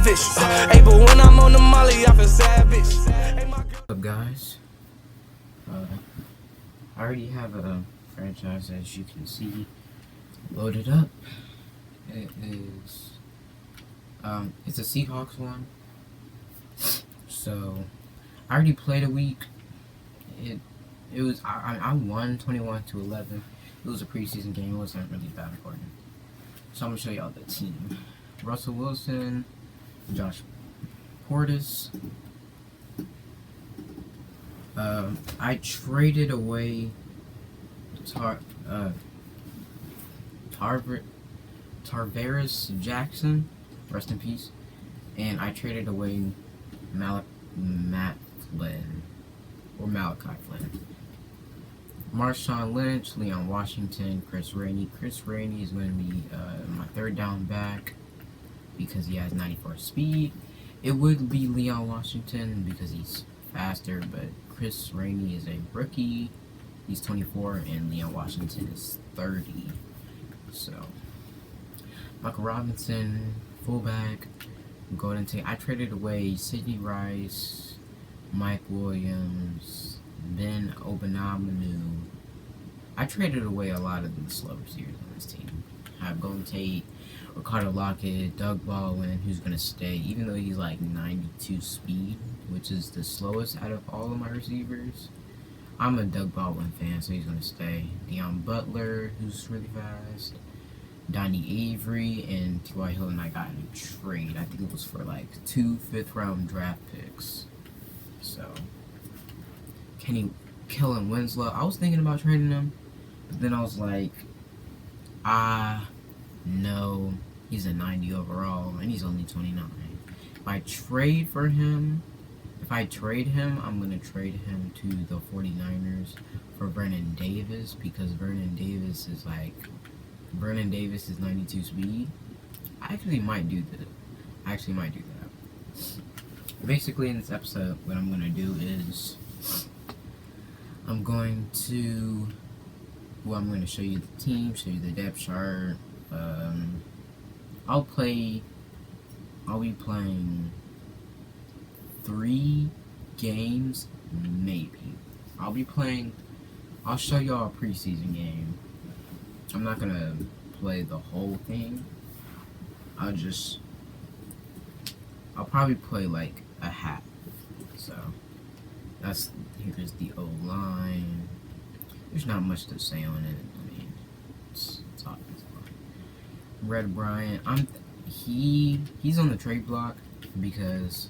vicious. Hey, but when I'm on the molly, I feel savage. What's up, guys? I already have a franchise, as you can see, loaded up. It is, it's a Seahawks one. So, I already played a week. It was, I won 21-11. It was a preseason game. It wasn't really that important. So I'm gonna show y'all the team. Russell Wilson, Josh Portis. I traded away Tarvaris Jackson, rest in peace, and I traded away Malachi Flynn. Marshawn Lynch, Leon Washington, Chris Rainey. Chris Rainey is going to be my third down back because he has 94 speed. It would be Leon Washington because he's faster, but Chris Rainey is a rookie. He's 24, and Leon Washington is 30. So, Michael Robinson, fullback. Golden Tate. I traded away Sidney Rice, Mike Williams, Ben Obanamanu. I traded away a lot of the slow receivers on this team. I have Golden Tate, Ricardo Lockett, Doug Baldwin, who's going to stay, even though he's like 92 speed, which is the slowest out of all of my receivers. I'm a Doug Baldwin fan, so he's going to stay. Deion Butler, who's really fast. Donnie Avery and T.Y. Hilton I got in a trade. I think it was for like 2 fifth-round draft picks. So, Kellen Winslow, I was thinking about trading him, but then I was like, no, he's a 90 overall, and he's only 29. If I trade him, I'm going to trade him to the 49ers for Vernon Davis, because Vernon Davis is 92 speed. I actually might do that. Basically, in this episode, what I'm going to do is I'm going to show you the team, show you the depth chart. I'll be playing 3 games, maybe. I'll show y'all a preseason game. I'm not gonna play the whole thing. I'll probably play like a half. So here's the O-line. There's not much to say on it. I mean, it's obvious. Red Bryant, he's on the trade block because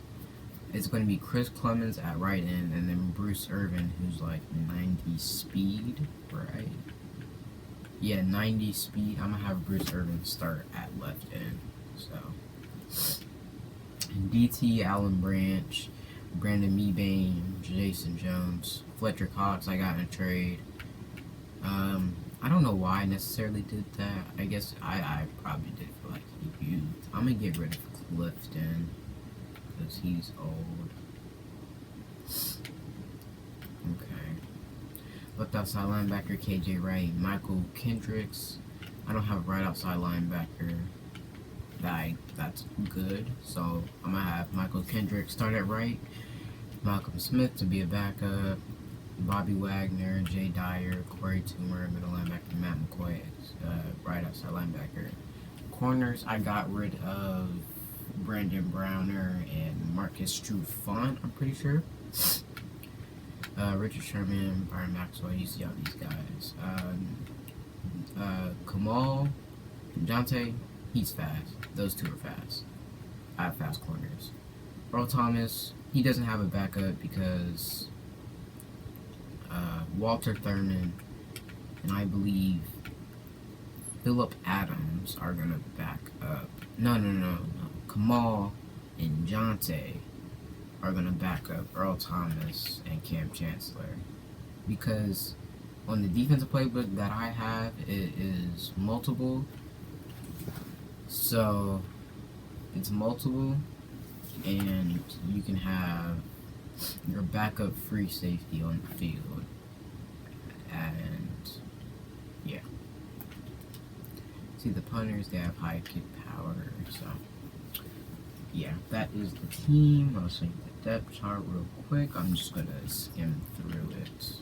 it's going to be Chris Clemens at right end, and then Bruce Irvin, who's like 90 speed, right? Yeah, 90 speed. I'm going to have Bruce Irvin start at left end. So, DT, Alan Branch, Brandon Mebane, Jason Jones, Fletcher Cox I got in a trade. I don't know why I necessarily did that. I guess I probably did for like youth. I'm going to get rid of Clifton because he's old. Okay. Left outside linebacker, KJ Wright. Michael Kendricks. I don't have a right outside linebacker. That's good. So I'm going to have Michael Kendricks start at right. Malcolm Smith to be a backup. Bobby Wagner, Jay Dyer, Corey Toomer, middle linebacker, Matt McCoy, right outside linebacker. Corners, I got rid of Brandon Browner and Marcus Trufant, I'm pretty sure. Richard Sherman, Byron Maxwell, you see all these guys. Kamal, Jonte, he's fast. Those two are fast. I have fast corners. Earl Thomas, he doesn't have a backup because Walter Thurman and I believe Phillip Adams are going to back up. No. Kamal and Jonte are going to back up Earl Thomas and Cam Chancellor. Because on the defensive playbook that I have, it is multiple. So, it's multiple, and you can have your backup free safety on the field. And, yeah. See, the punters, they have high kick power, so, yeah, that is the team. I'll show you the depth chart real quick. I'm just gonna skim through it.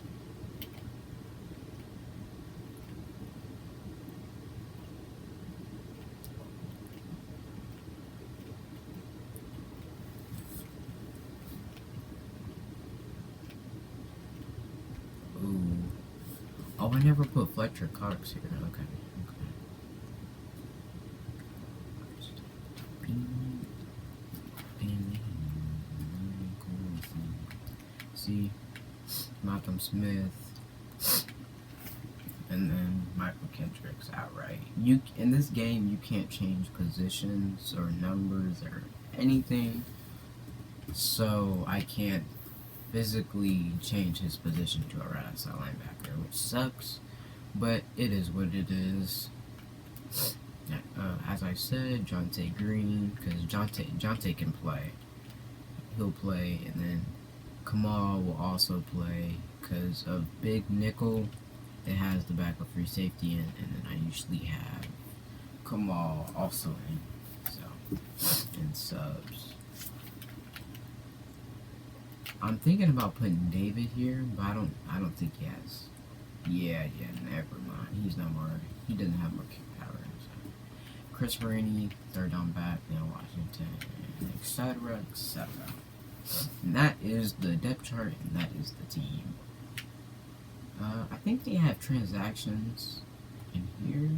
Ooh. Oh, I never put Fletcher Cox here. Okay. See, Malcolm Smith, and then Michael Kendricks outright. In this game, you can't change positions or numbers or anything, so I can't physically change his position to a right outside linebacker, which sucks, but it is what it is. As I said, Jonte Green, because Jonte can play. He'll play, and then Kamal will also play because of big nickel. It has the backup free safety in, and then I usually have Kamal also in, so in subs. I'm thinking about putting David here, but I don't think he has. Yeah, never mind. He doesn't have more kick power. So. Chris Rainey, third down back, now Washington, etc. And that is the depth chart, and that is the team. I think they have transactions in here.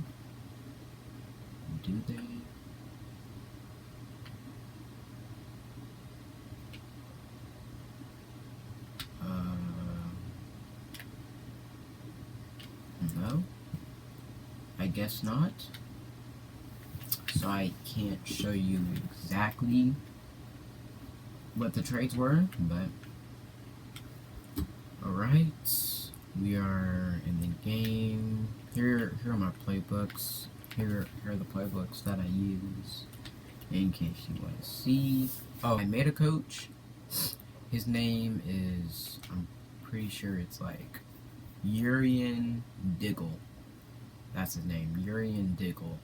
Do they? No. I guess not. So I can't show you exactly what the trades were, but alright, we are in the game. Here are my playbooks. Here are the playbooks that I use in case you want to see. Oh, I made a coach. His name is, I'm pretty sure it's like Urian Diggle. That's his name, Urian Diggle.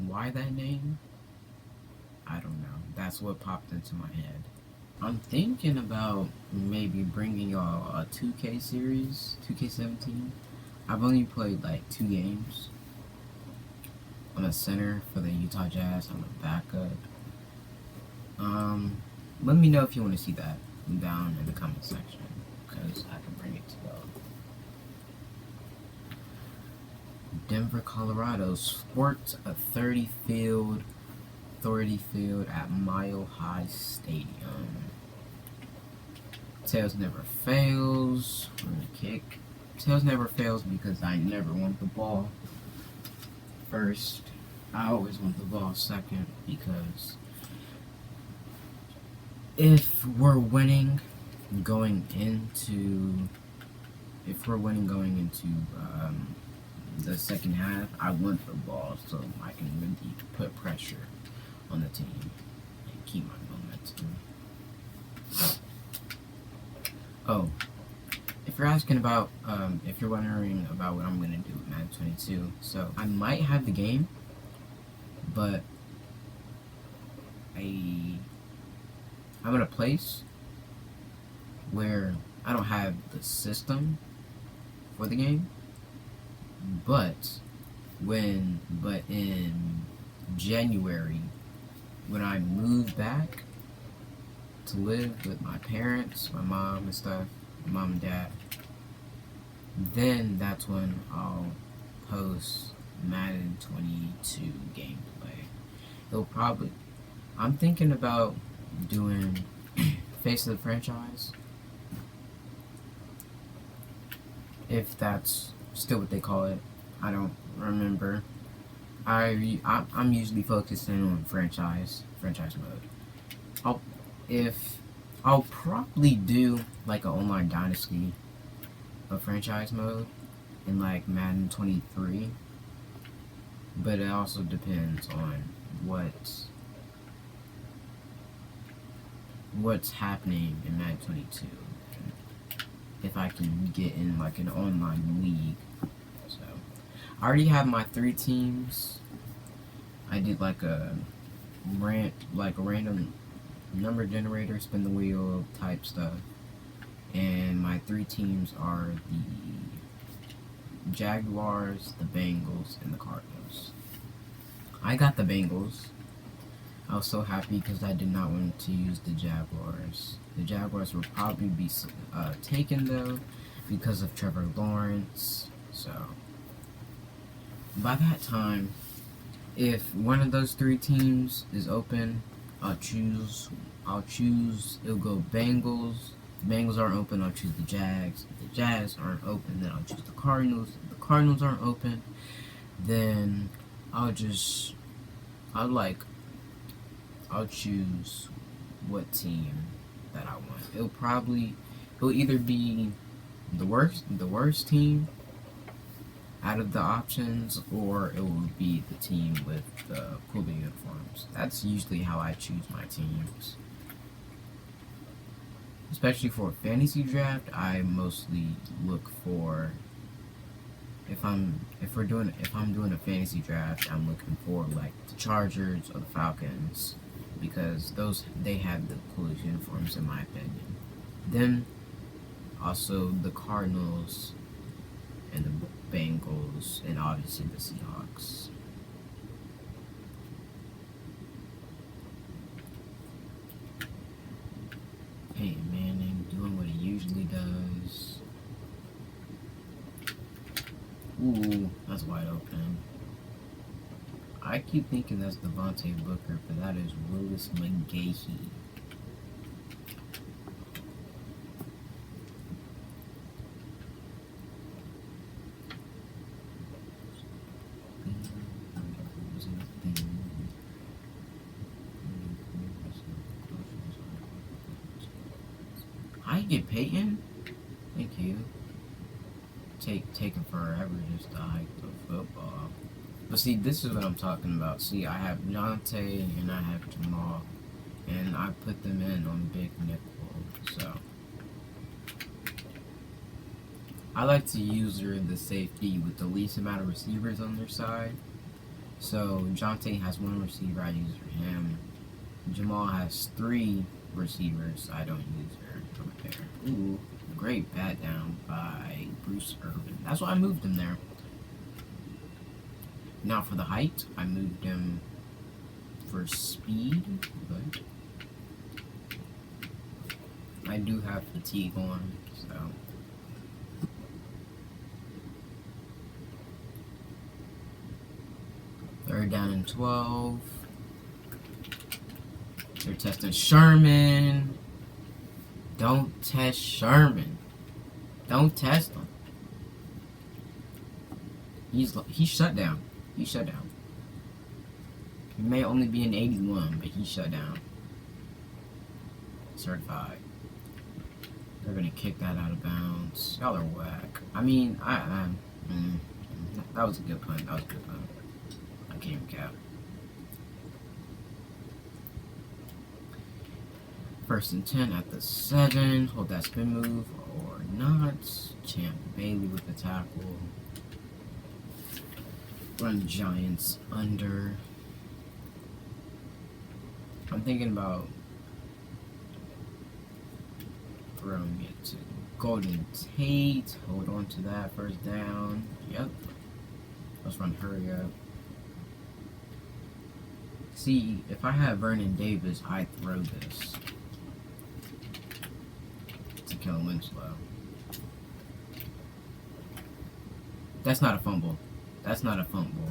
Why that name? I don't know. That's what popped into my head. I'm thinking about maybe bringing y'all a 2K series, 2K17. I've only played like 2 games. I'm a center for the Utah Jazz. I'm a backup. Let me know if you want to see that down in the comment section, because I can bring it to y'all. Denver, Colorado sports a 30 field at Mile High Stadium. Tails never fails. We're gonna kick. Tails never fails because I never want the ball first. I always want the ball second, because if we're winning going into the second half, I want the ball so I can really put pressure on the team and keep my momentum. Oh, if you're asking about, if you're wondering about what I'm gonna do with Madden 22, so I might have the game, but I'm in a place where I don't have the system for the game, but in January, when I move back to live with my parents, my mom and stuff, my mom and dad, then that's when I'll post Madden 22 gameplay. I'm thinking about doing Face of the Franchise, if that's still what they call it. I don't remember. I'm usually focusing on franchise mode. I'll probably do like an online dynasty of franchise mode in like Madden 23, but it also depends on what's happening in Madden 22. If I can get in like an online league. I already have my 3 teams. I did like a like a random number generator, spin the wheel type stuff. And my three teams are the Jaguars, the Bengals, and the Cardinals. I got the Bengals. I was so happy because I did not want to use the Jaguars. The Jaguars will probably be taken though because of Trevor Lawrence. So by that time, if one of those three teams is open, I'll choose. It'll go Bengals. If the Bengals aren't open, I'll choose the Jags. If the Jags aren't open, then I'll choose the Cardinals. If the Cardinals aren't open, then I'll choose what team that I want. It'll either be the worst team out of the options, or it will be the team with the cooler uniforms. That's usually how I choose my teams. Especially for a fantasy draft, I mostly look for if I'm doing a fantasy draft, I'm looking for like the Chargers or the Falcons because they have the coolest uniforms in my opinion. Then also the Cardinals and the Bengals and obviously the Seahawks. Peyton Manning doing what he usually does. Ooh, that's wide open. I keep thinking that's Devontae Booker, but that is Willis McGahee. I get Peyton? Thank you. Taking forever just to hike the football. But see, this is what I'm talking about. See, I have Dante and I have Jamal, and I put them in on big nickel. So I like to use the safety with the least amount of receivers on their side. So Jonte has one receiver, I use for him. Jamal has three receivers, I don't use her over there. Ooh, great bat down by Bruce Irvin. That's why I moved him there. Now for the height, I moved him for speed, but I do have fatigue on, so. Third down and 12. They're testing Sherman. Don't test Sherman. Don't test him. He's shut down. He's shut down. He may only be an 81, but he's shut down. Certified. They're gonna kick that out of bounds. Y'all are whack. I mean, that was a good punt. That was a good punt. I can't even cap. First and 10 at the 7. Hold that spin move or not. Champ Bailey with the tackle. Run the Giants under. I'm thinking about throwing it to Golden Tate. Hold on to that first down. Yep. Let's run hurry up. See, if I have Vernon Davis, I throw this to kill Winslow. That's not a fumble. That's not a fumble.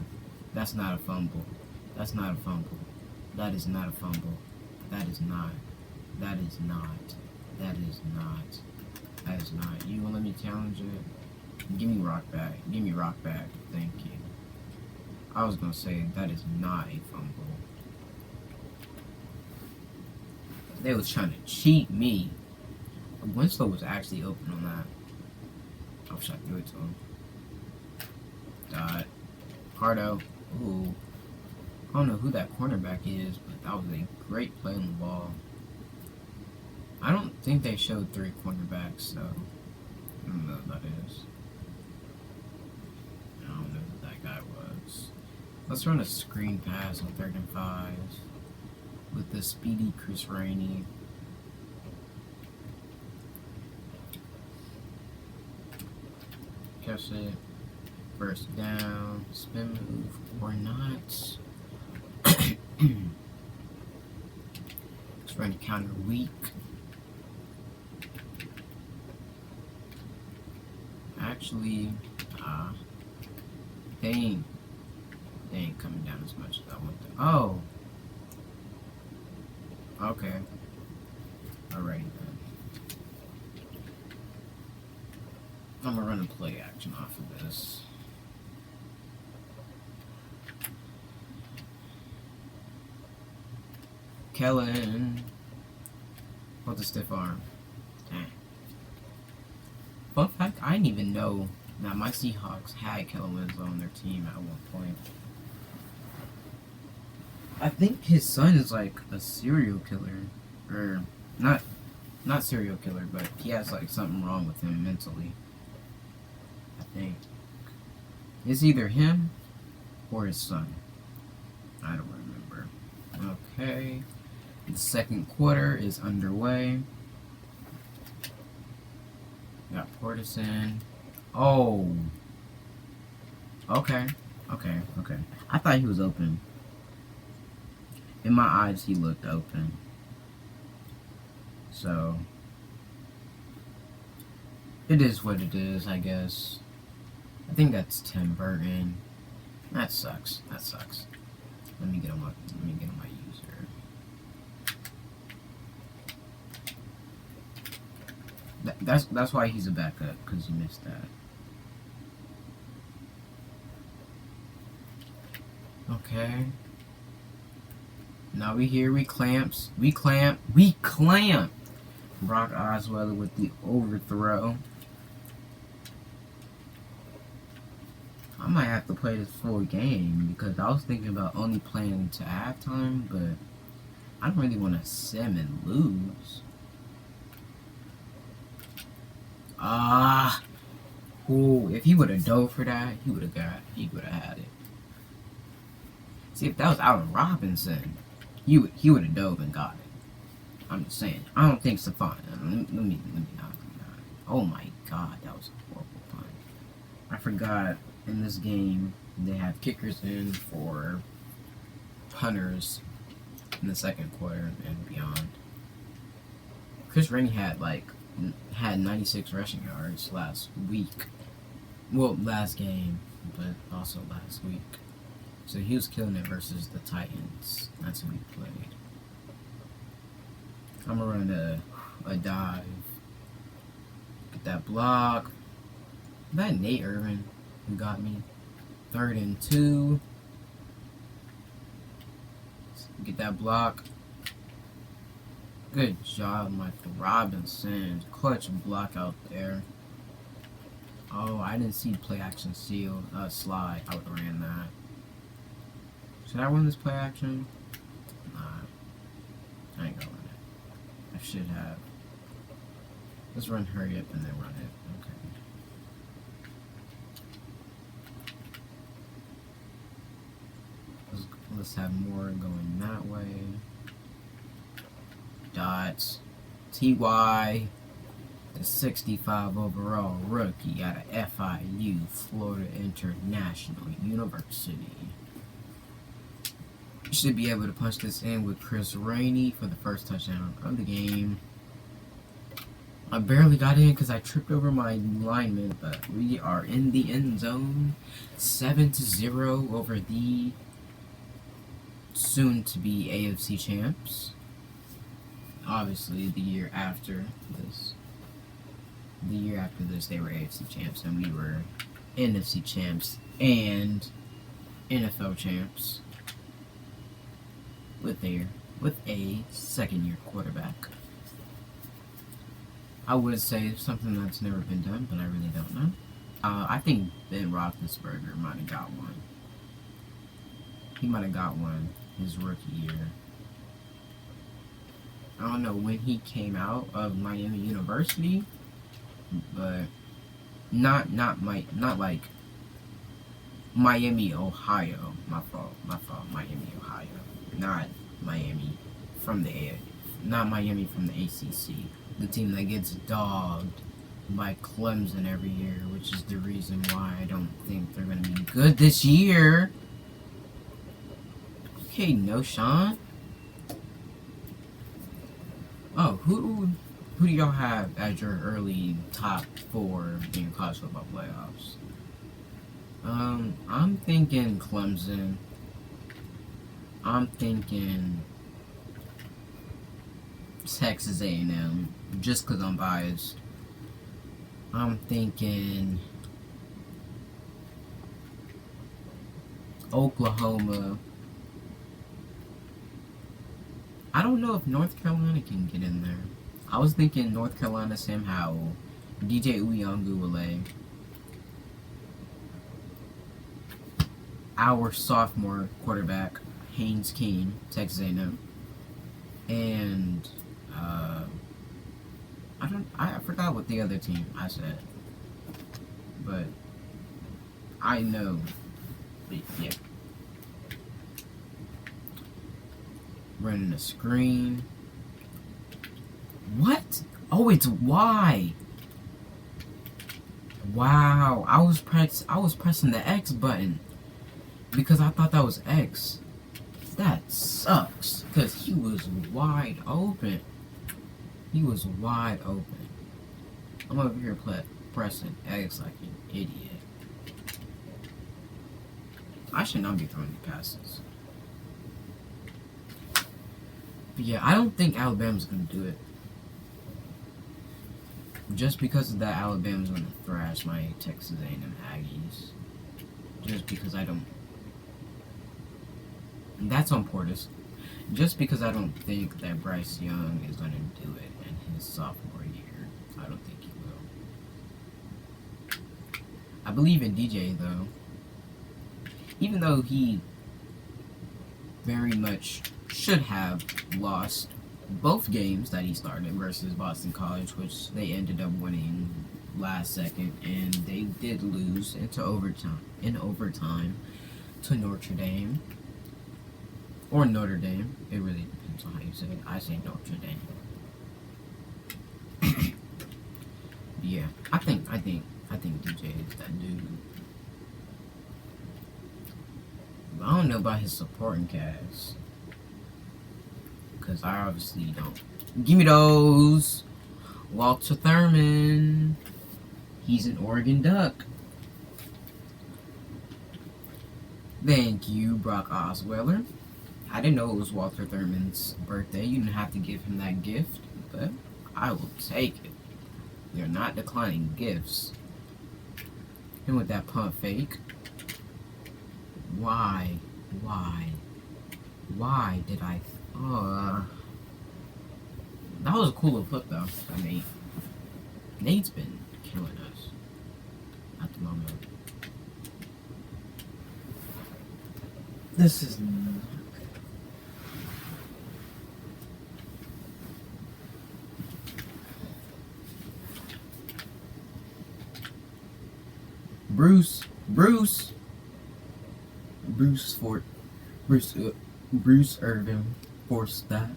That's not a fumble. That's not a fumble. That is not a fumble. That is not. That is not. That is not. That is not. You gonna let me challenge it? Give me rock back. Give me rock back. Thank you. I was gonna say that is not a fumble. They was trying to cheat me. Winslow was actually open on that. I wish I threw it to him. Dot. Cardo. Ooh. I don't know who that cornerback is, but that was a great play on the ball. I don't think they showed 3 cornerbacks, so I don't know who that is. I don't know who that guy was. Let's run a screen pass on 3rd and 5. with the speedy Chris Rainey. Catch it. First down. Spin move or not. Let's run counter weak. Actually, they ain't coming down as much as I want them. Oh! Okay. Alrighty then. I'm gonna run a play action off of this. Kellen. What's a stiff arm? Dang. Fun fact, I didn't even know that my Seahawks had Kellen Winslow on their team at one point. I think his son is like a serial killer. Or, not serial killer, but he has like something wrong with him mentally. I think. It's either him or his son. I don't remember. Okay. The second quarter is underway. Got Portison. Oh. Okay. I thought he was open. In my eyes, he looked open. So, it is what it is, I guess. I think that's Tim Burton. That sucks. Let me get on my user. That's why he's a backup, because he missed that. Okay. Now we clamp. Brock Osweiler with the overthrow. I might have to play this full game because I was thinking about only playing to halftime, but I don't really want to sim and lose. Ooh, if he would have dove for that, he would have had it. See, if that was Allen Robinson, he would have dove and got it. I'm just saying. I don't think Stephon. Let me not. Oh my god, that was a horrible punt. I forgot in this game they have kickers in for punters in the second quarter and beyond. Chris Rainey had 96 rushing yards last week. Well, last game, but also last week. So he was killing it versus the Titans. That's who he played. I'm gonna run a dive. Get that block. Is that Nate Irvin who got me? 3rd and 2. Get that block. Good job, Michael Robinson. Clutch block out there. Oh, I didn't see play action seal slide. I would have ran that. Should I run this play action? Nah. I ain't gonna run it. I should have. Let's run hurry up and then run it. Okay. Let's have more going that way. Dots. T.Y. the 65 overall rookie out of FIU, Florida International University. Should be able to punch this in with Chris Rainey for the first touchdown of the game. I barely got in because I tripped over my lineman, but we are in the end zone. 7-0 over the soon-to-be AFC champs. Obviously, the year after this, they were AFC champs, and we were NFC champs and NFL champs with a second-year quarterback. I would say something that's never been done, but I really don't know. I think Ben Roethlisberger might have got one. He might have got one his rookie year. I don't know when he came out of Miami University, but not like Miami, Ohio. My fault. Miami, Ohio, not Miami, from the not Miami from the ACC, the team that gets dogged by Clemson every year, which is the reason why I don't think they're going to be good this year. Okay, no Sean. Oh, who do y'all have as your early top 4 in your college football playoffs? I'm thinking Clemson. I'm thinking Texas A&M, just because I'm biased. I'm thinking Oklahoma. I don't know if North Carolina can get in there. I was thinking North Carolina, Sam Howell, DJ Uyunglele, our sophomore quarterback, Haynes King, Texas A&M, and I forgot what the other team I said, but I know, yeah. Running a screen. What? Oh, it's Y. Wow, I was pressing the X button because I thought that was X. That sucks because he was wide open. He was wide open. I'm over here pressing X like an idiot. I should not be throwing the passes. But yeah, I don't think Alabama's gonna do it. Just because of that, Alabama's gonna thrash my Texas A&M Aggies. Just because I don't. And that's on Portis. Just because I don't think that Bryce Young is gonna do it in his sophomore year. I don't think he will. I believe in DJ though. Even though he very much should have lost both games that he started versus Boston College, which they ended up winning last second, and they did lose in overtime to Notre Dame. Or Notre Dame. It really depends on how you say it. I say Notre Dame. Yeah, I think DJ is that dude. But I don't know about his supporting cast, because I obviously don't. Give me those! Walter Thurman. He's an Oregon Duck. Thank you, Brock Osweiler. I didn't know it was Walter Thurman's birthday. You didn't have to give him that gift, but I will take it. You're not declining gifts. And with that pump fake. Why did I... that was a cool little flip, though. I mean, Nate's been killing us at the moment. This is not good. Bruce Irvin forced that.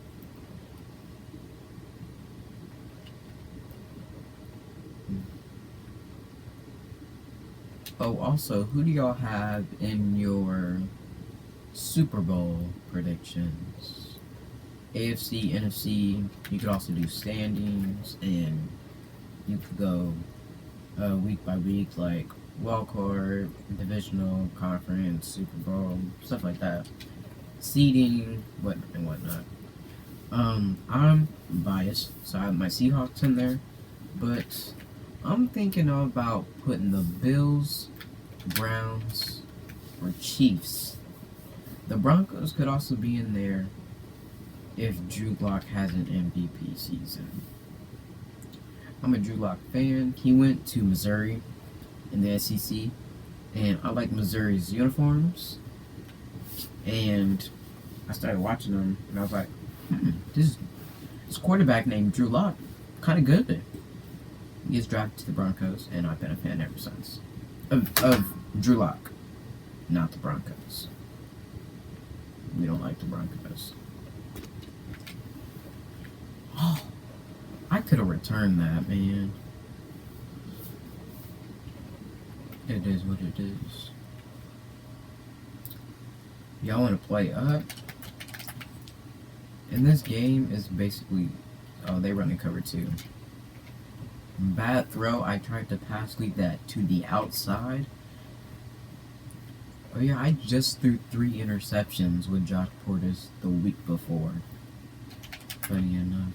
Oh, also, who do y'all have in your Super Bowl predictions? AFC, NFC, you could also do standings, and you could go week by week, like wild card, divisional, conference, Super Bowl, stuff like that. Seeding, whatnot. I'm biased, so I have my Seahawks in there, but I'm thinking about putting the Bills, Browns, or Chiefs. The Broncos could also be in there if Drew Lock has an MVP season. I'm a Drew Lock fan. He went to Missouri in the SEC, and I like Missouri's uniforms. And I started watching them, and I was like, this quarterback named Drew Lock, kind of good. He gets drafted to the Broncos, and I've been a fan ever since. Of Drew Lock, not the Broncos. We don't like the Broncos. could have returned that, man. It is what it is. Y'all want to play up? And this game is basically... Oh, they run in cover 2. Bad throw. I tried to pass lead that to the outside. Oh yeah, I just threw 3 interceptions with Josh Portis the week before. Funny enough.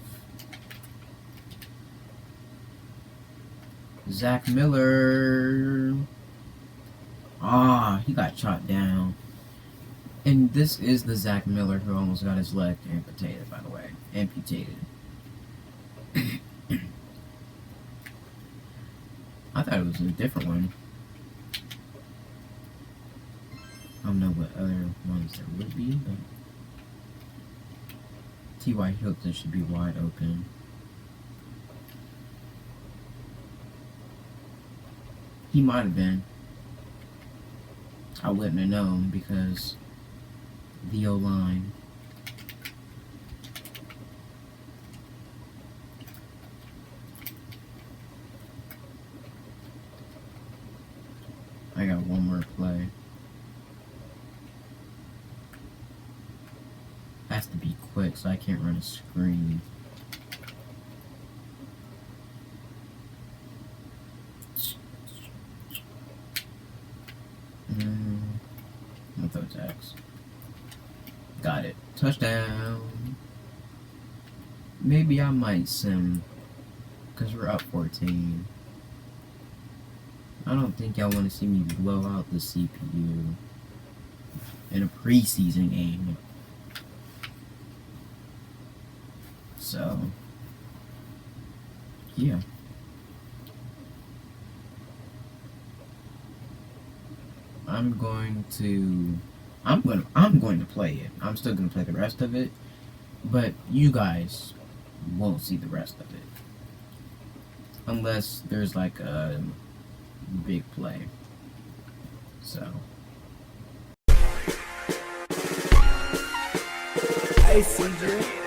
Zach Miller. Ah, he got shot down. And this is the Zach Miller who almost got his leg amputated, by the way. Amputated. I thought it was a different one. I don't know what other ones there would be, but T.Y. Hilton should be wide open. He might have been. I wouldn't have known because the O-line. I got one more play. Has to be quick, so I can't run a screen. I'll throw tags. Got it. Touchdown. Maybe I might sim, because we're up 14. I don't think y'all want to see me blow out the CPU in a preseason game. So, yeah. I'm going to play it. I'm still going to play the rest of it, but you guys won't see the rest of it unless there's like a big play. So, Hey, CJ.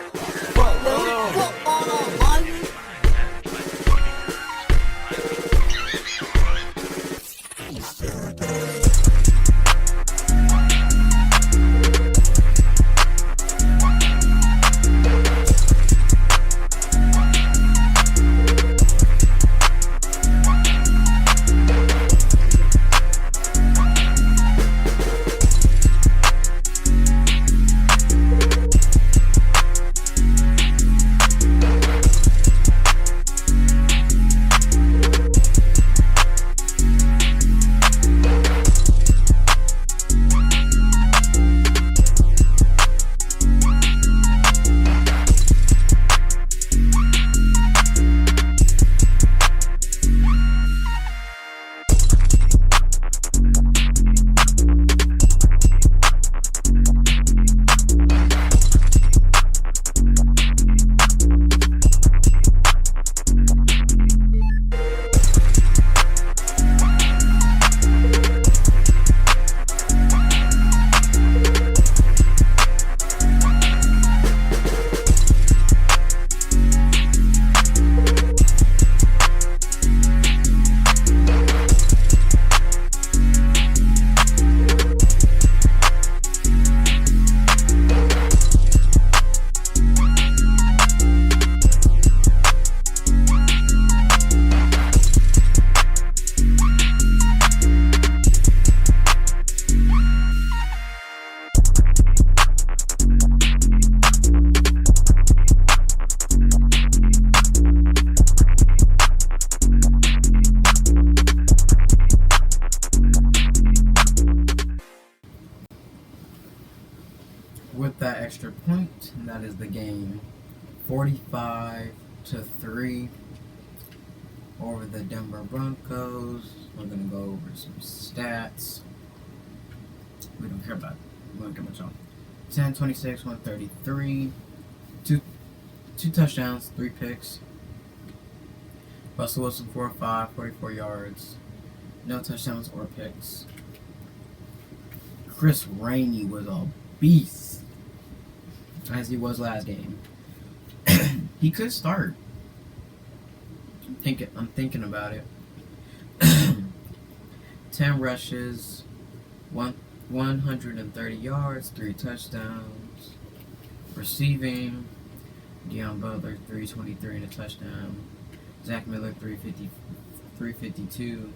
with that extra point, and that is the game. 45-3 over the Denver Broncos. We're gonna go over some stats. We don't care about. We don't care much on. 10, 26, 133, two touchdowns, 3 picks. Russell Wilson 4 of 5, 44 yards, no touchdowns or picks. Chris Rainey was a beast, as he was last game. He could start. I'm thinking about it. 10 rushes, 130 yards, 3 touchdowns. Receiving, Deion Butler 323 and a touchdown. Zach Miller 352,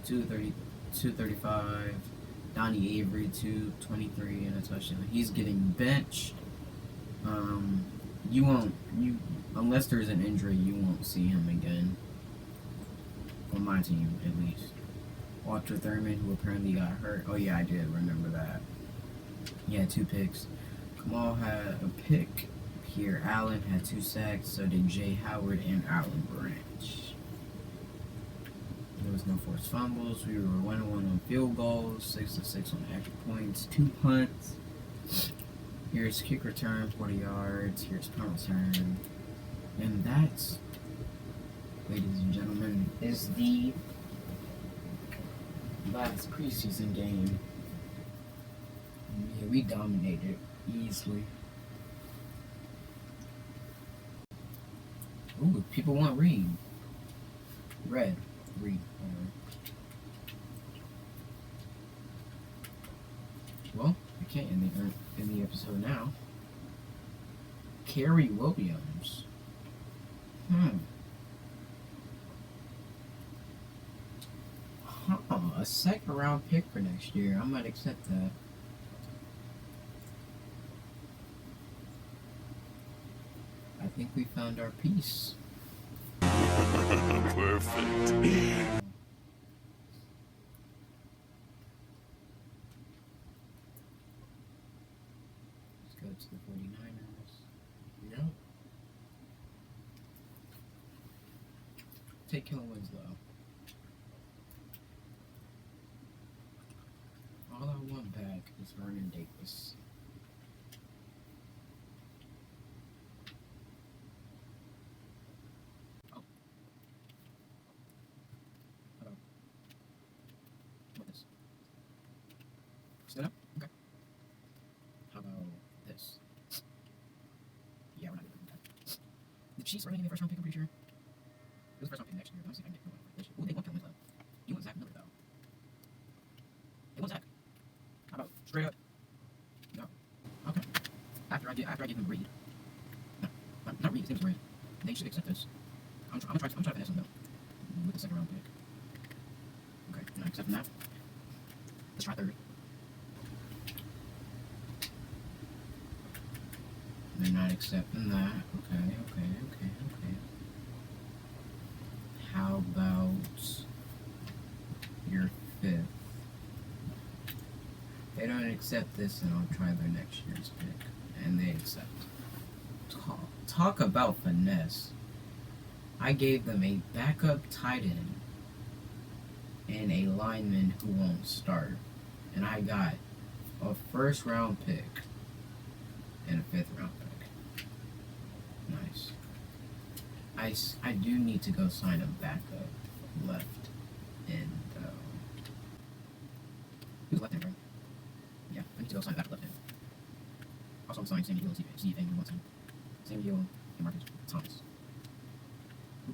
235. Donnie Avery 223 and a touchdown. He's getting benched. Unless there's an injury, you won't see him again. On my team, at least. Walter Thurman, who apparently got hurt. Oh yeah, I did remember that. He had 2 picks. Kamal had a pick. Pierre Allen had 2 sacks. So did Jay Howard and Allen Branch. There was no forced fumbles. We were 1-1 on field goals, 6 of 6 on extra points, 2 punts. Here's kick return, 40 yards. Here's punt return. And that, ladies and gentlemen, is the last preseason game. Yeah, we dominated easily. Ooh, people want Reed. Reed. Well, I can't end the episode now. Kerry Williams. A 2nd round pick for next year. I might accept that. I think we found our piece. Perfect. Let's go to the 49ers. Yep. Take Kellen Winslow. All I want back is Vernon Davis. Oh. Hello. What is this? Stand up? Okay. How about this? Yeah, we're not doing that. The Chiefs are going to give me a first round pick, I'm pretty sure. It was first round pick next year. Let me see if I can get one this year. Ooh, they want Kellen Winslow. You want Zach Miller, though. They want Zach. How about straight up? No. Okay. After I give him Reed. No, not Reed. His name's Reed. They should accept this. I'm trying to finesse them though. With the 2nd round pick. Okay, not accepting that. Let's try 3rd. They're not accepting that. Okay. How about your 5th? They don't accept this, and I'll try their next year's pick. And they accept. Talk about finesse. I gave them a backup tight end and a lineman who won't start. And I got a 1st round pick and a 5th round pick. Nice. I do need to go sign a backup left end, though. Who's left end, right? Yeah, I need to go sign a backup left end. Also, I'm signing Sammy Hill, see if anyone wants him. Sammy Hill and Marcus Thomas.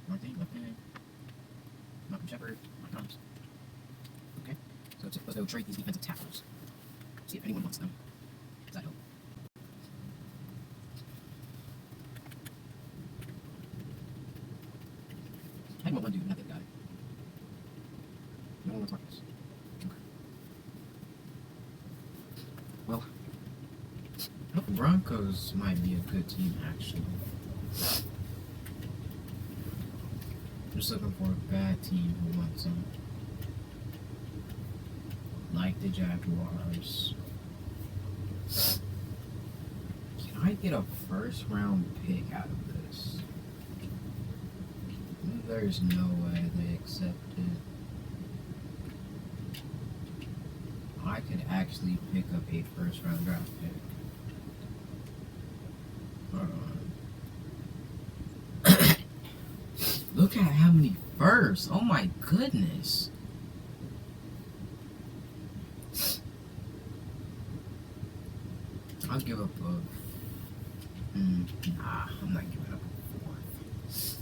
Martin, left hand. Malcolm Shepard, Mike Thomas. Okay, so let's go trade these defensive tackles. See if anyone wants them. Does that help? I want one dude, not the other guy. No one wants Marcus. Okay. Well, the Broncos might be a good team, actually. I'm just looking for a bad team who wants them. Like the Jaguars. Can I get a 1st round pick out of this? There's no way they accept it. I could actually pick up a 1st round draft pick. Hold on. Look at how many firsts. Oh my goodness. I'll give up a... Nah, I'm not giving up a 4th.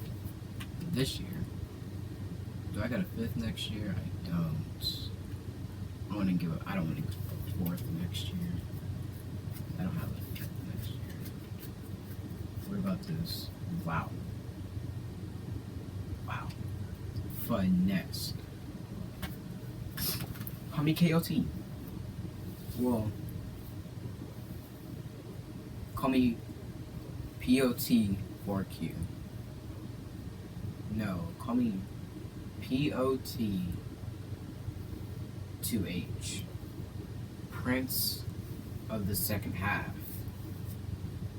This year. Do I got a fifth next year? I don't. I want to give. I don't want to give a fourth next year. I don't have a fifth next year. What about this? Wow. Wow. Finesse. Call me KOT. Well, call me POT4Q. No, call me POT2H. Prince of the second half.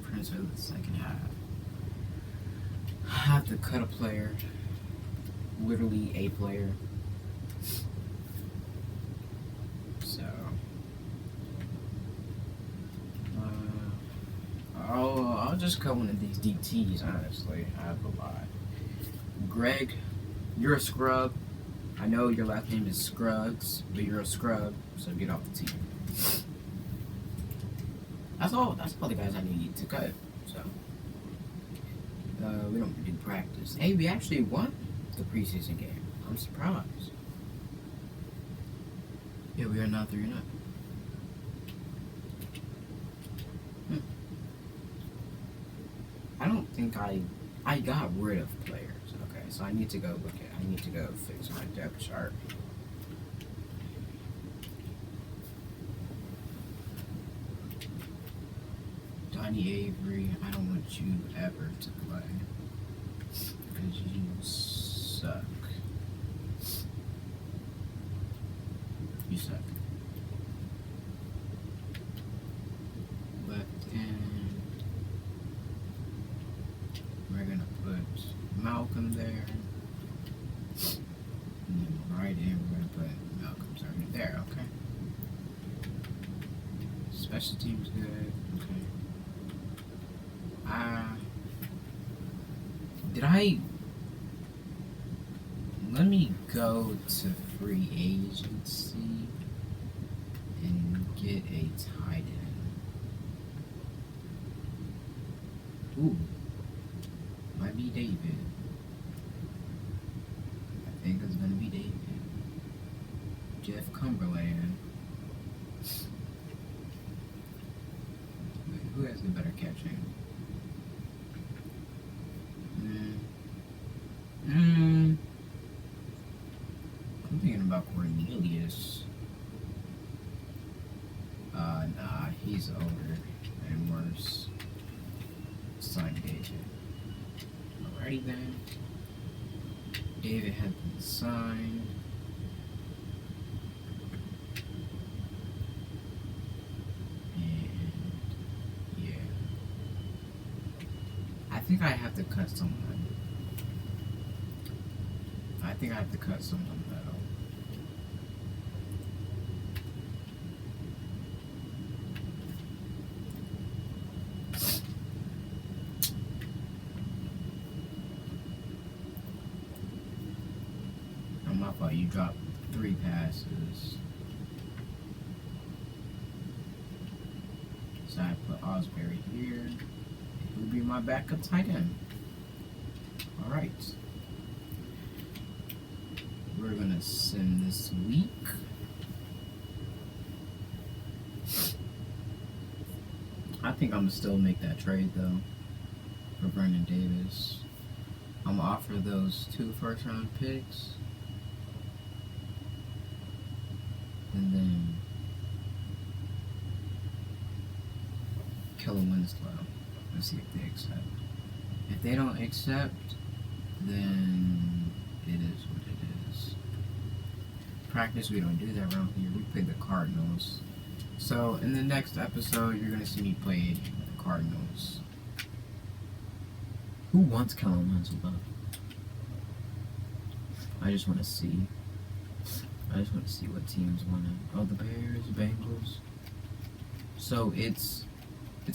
Prince of the second half. I have to cut a player. Literally a player. So I'll just cut one of these DTs, honestly. I have a lot. Greg, you're a scrub. I know your last name is Scruggs, but you're a scrub, so get off the team. That's all the guys I need to cut. So we don't do practice. Hey, we actually won the preseason game. I'm surprised. Yeah, we are now 3-0. I don't think I got rid of players. Okay, so I need to go fix my depth chart. Donnie Avery, I don't want you ever to play because you suck. You suck. Left end. We're gonna put Malcolm there. And then right end, we're gonna put Malcolm starting there, okay? Special teams good, okay. Let me go to free agency and get a tight end. Ooh, might be David. I think it's gonna be David. Jeff Cumberland. Who has the better catching? I'm thinking about Cornelius. Nah, he's older and worse. Sign David. Alrighty then. David has been signed. And yeah. I think I have to cut someone. Though. I'm up, you dropped 3 passes. So I put Osbury here. He will be my backup tight end. Alright. We're gonna send this week. I think I'm gonna still make that trade though for Vernon Davis. I'm gonna offer those 2 first-round picks, and then Killer Winslow. Let's see if they accept. If they don't accept, then it is what it is. Practice, we don't do that around here. We play the Cardinals. So in the next episode, you're gonna see me play the Cardinals. Who wants Kellen Winslow? I just want to see. What teams want it. Oh, the Bears, Bengals. So it's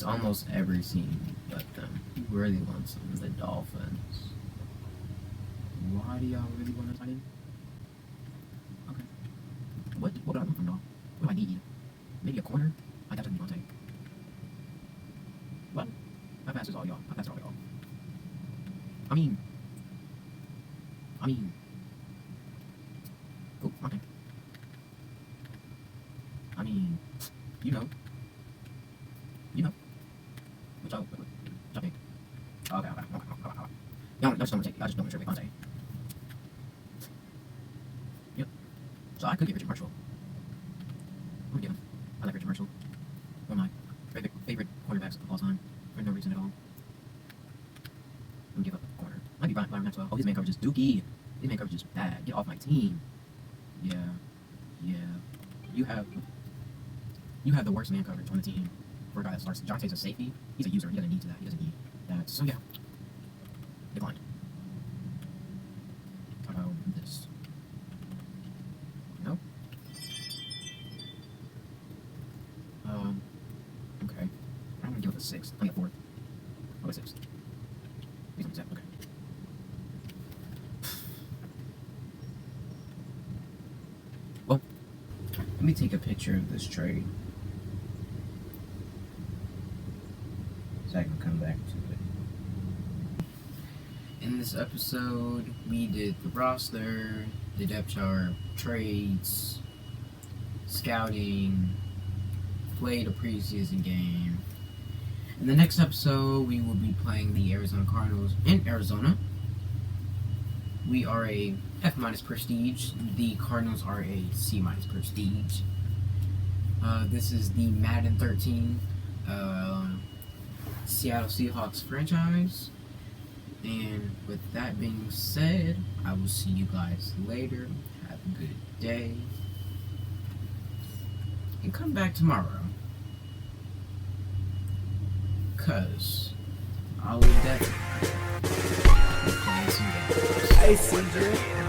almost every team but them. Who really wants them? The Dolphins. Why do y'all really want to sign him? Okay. What do I want from y'all? What do I need? Maybe a corner? I got to be Devontae. What? My pass is all y'all. My pass is all y'all. I mean, Y'all just don't want to take it. I just don't want to trade Fonte. Yep. So I could get Richard Marshall. I'm gonna get him. I like Richard Marshall. One of my favorite cornerbacks of all time. For no reason at all. I'm gonna give up a corner. Might be Byron Maxwell. Oh, his man coverage is dookie. His man coverage is bad. Get off my team. Yeah. Yeah. You have the worst man coverage on the team for a guy that starts. Jonte's a safety. He's a user. He doesn't need that. He doesn't need that. So yeah. Declined. How about this? No? Okay. I'm gonna give it a 6. I mean a 4. Oh, a 6. He's on 7. Okay. Well, let me take a picture of this trade so I can come back to it. In this episode, we did the roster, the depth chart, trades, scouting, played a preseason game. In the next episode, we will be playing the Arizona Cardinals in Arizona. We are a F- prestige. The Cardinals are a C- prestige. This is the Madden 13 Seattle Seahawks franchise. And with that being said, I will see you guys later. Have a good day. And come back tomorrow. Cause I'll be definitely playing some games. Hey, CJ.